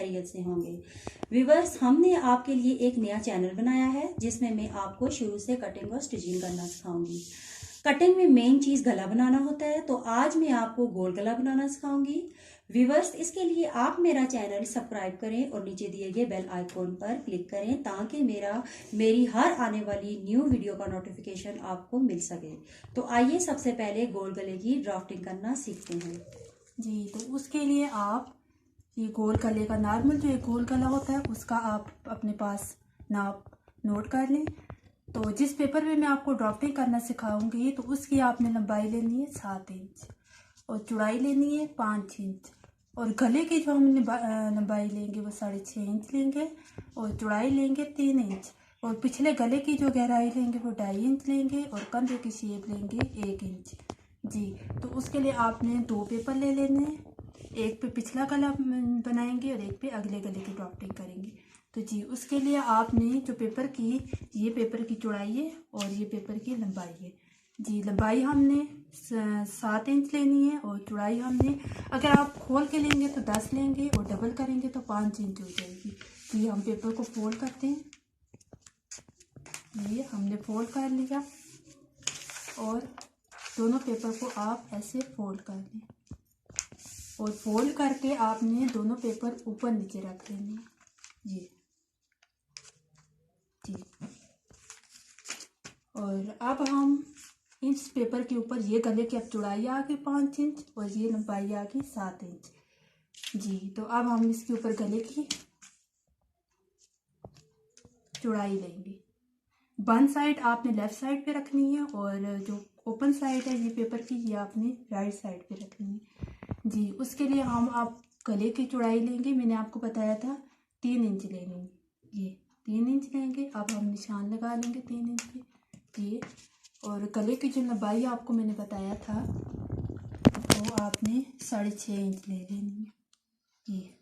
खैरियत से होंगे। व्यूवर्स, हमने आपके लिए एक नया चैनल बनाया है जिसमें मैं आपको शुरू से कटिंग और स्टिचिंग करना सिखाऊंगी। कटिंग में मेन चीज गला बनाना होता है, तो आज मैं आपको गोल गला बनाना सिखाऊंगी। व्यूवर्स, इसके लिए आप मेरा चैनल सब्सक्राइब करें और नीचे दिए गए बेल आइकॉन पर क्लिक करें ताकि मेरी हर आने वाली न्यू वीडियो का नोटिफिकेशन आपको मिल सके। तो आइए सबसे पहले गोल गले की ड्राफ्टिंग करना सीखते हैं। जी, तो उसके लिए आप ये गोल गले का नॉर्मल जो एक गोल गला होता है उसका आप अपने पास नाप नोट कर लें। तो जिस पेपर में मैं आपको ड्राफ्टिंग करना सिखाऊंगी तो उसकी आपने लंबाई लेनी है 7 इंच और चौड़ाई लेनी है 5 इंच और गले की जो हम लंबाई लेंगे वो 6.5 इंच लेंगे और चौड़ाई लेंगे 3 इंच और पिछले गले की जो गहराई लेंगे वो 2.5 इंच लेंगे और कंधे की शेप लेंगे 1 इंच। जी, तो उसके लिए आपने 2 पेपर ले लेने हैं, एक पे पिछला गला बनाएंगे और एक पे अगले गले की ड्राफ्टिंग करेंगे। तो जी, उसके लिए आपने जो ये पेपर की चौड़ाई है और ये पेपर की लंबाई है। जी, लंबाई हमने 7 इंच लेनी है और चौड़ाई हमने, अगर आप खोल के लेंगे तो 10 लेंगे और डबल करेंगे तो 5 इंच हो जाएगी। जी, हम पेपर को फोल्ड करते हैं। ये हमने फोल्ड कर लिया और दोनों पेपर को आप ऐसे फोल्ड कर लें और फोल्ड करके आपने दोनों पेपर ऊपर नीचे रख लेने। ये जी, और अब हम इस पेपर के ऊपर ये गले की अब चौड़ाई आ गई 5 इंच और ये लंबाई आ गई 7 इंच। जी, तो अब हम इसके ऊपर गले की चौड़ाई लेंगे। वन साइड आपने लेफ्ट साइड पे रखनी है और जो ओपन साइड है ये पेपर की, ये आपने राइट साइड पे रखनी है। जी, उसके लिए हम आप गले की चौड़ाई लेंगे, मैंने आपको बताया था 3 इंच लेंगे। ये 3 इंच लेंगे, अब हम निशान लगा लेंगे 3 इंच पे। ये और गले की जो लंबाई आपको मैंने बताया था वो आपने 6.5 इंच ले लेनी है। ये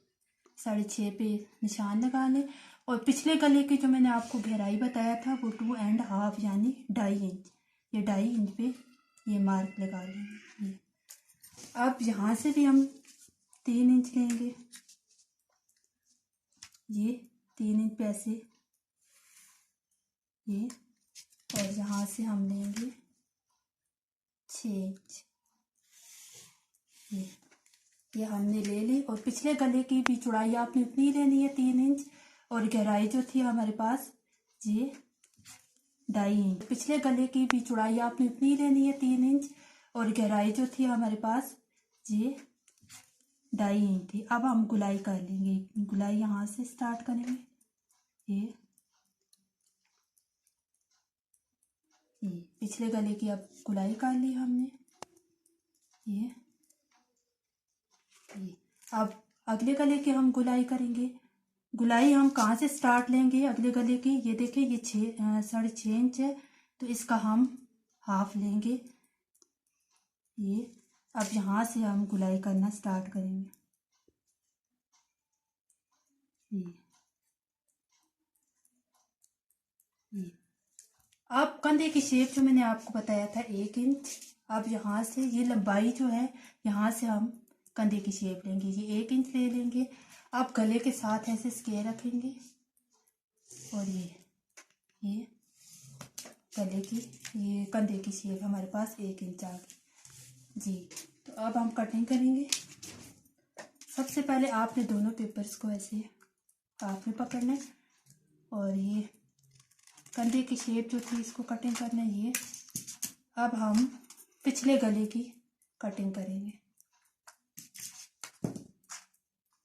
6.5 पे निशान लगा लें और पिछले गले की जो मैंने आपको गहराई बताया था वो 2.5 यानी 2.5 इंच, ये 2.5 इंच पे ये मार्क लगा लेंगे। ये अब यहाँ से भी हम 3 इंच लेंगे, ये 3 इंच पे ऐसे, ये और यहाँ से हम लेंगे 6 इंच। ये हमने ले ली और पिछले गले की भी चौड़ाई आपने उतनी लेनी है 3 इंच और गहराई जो थी हमारे पास ये 2.5 इंच। पिछले गले की भी चौड़ाई आपने उतनी लेनी है 3 इंच और गहराई जो थी हमारे पास ये 2.5 इंच थी। अब हम गुलाई कर लेंगे, गुलाई यहाँ से स्टार्ट करेंगे। ये पिछले गले की अब गुलाई कर ली हमने। ये अब अगले गले की हम गुलाई करेंगे। गुलाई हम कहाँ से स्टार्ट लेंगे अगले गले की, ये देखिए ये 6.5 इंच है तो इसका हम हाफ लेंगे। ये अब यहाँ से हम गुलाई करना स्टार्ट करेंगे। ये अब कंधे की शेप जो मैंने आपको बताया था 1 इंच, अब यहाँ से ये लंबाई जो है यहाँ से हम कंधे की शेप लेंगे, ये 1 इंच ले लेंगे। अब गले के साथ ऐसे स्केयर रखेंगे और ये गले की ये कंधे की शेप हमारे पास 1 इंच आ गई। जी, तो अब हम कटिंग करेंगे। सबसे पहले आपने दोनों पेपर्स को ऐसे आपने पकड़ना है और ये कंधे की शेप जो थी इसको कटिंग करना है। ये अब हम पिछले गले की कटिंग करेंगे।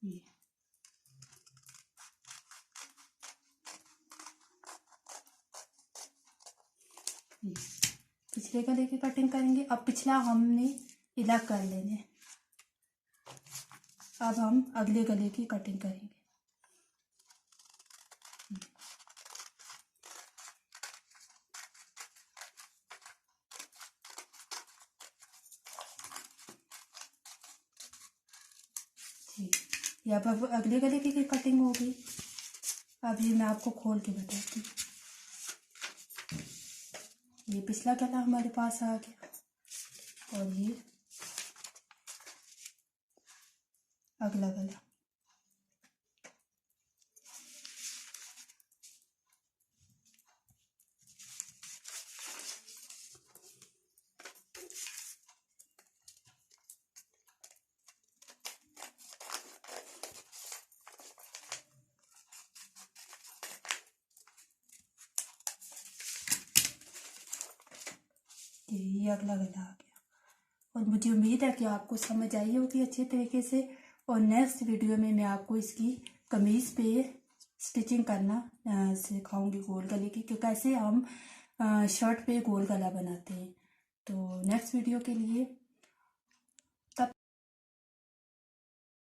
ये पिछले गले की कटिंग करेंगे। अब पिछला हमने अलग कर लेने, अब हम अगले गले की कटिंग करेंगे। या अब अगले गले की कटिंग हो गई। अब ये मैं आपको खोल के बताती हूँ। ये पिछला गला हमारे पास आ गया और ये अगला गला। ये अगला गला आ गया। और मुझे उम्मीद है कि आपको समझ आई होगी अच्छे तरीके से। और नेक्स्ट वीडियो में मैं आपको इसकी कमीज़ पे स्टिचिंग करना सिखाऊंगी गोल गले की, कि कैसे हम शर्ट पे गोल गला बनाते हैं। तो नेक्स्ट वीडियो के लिए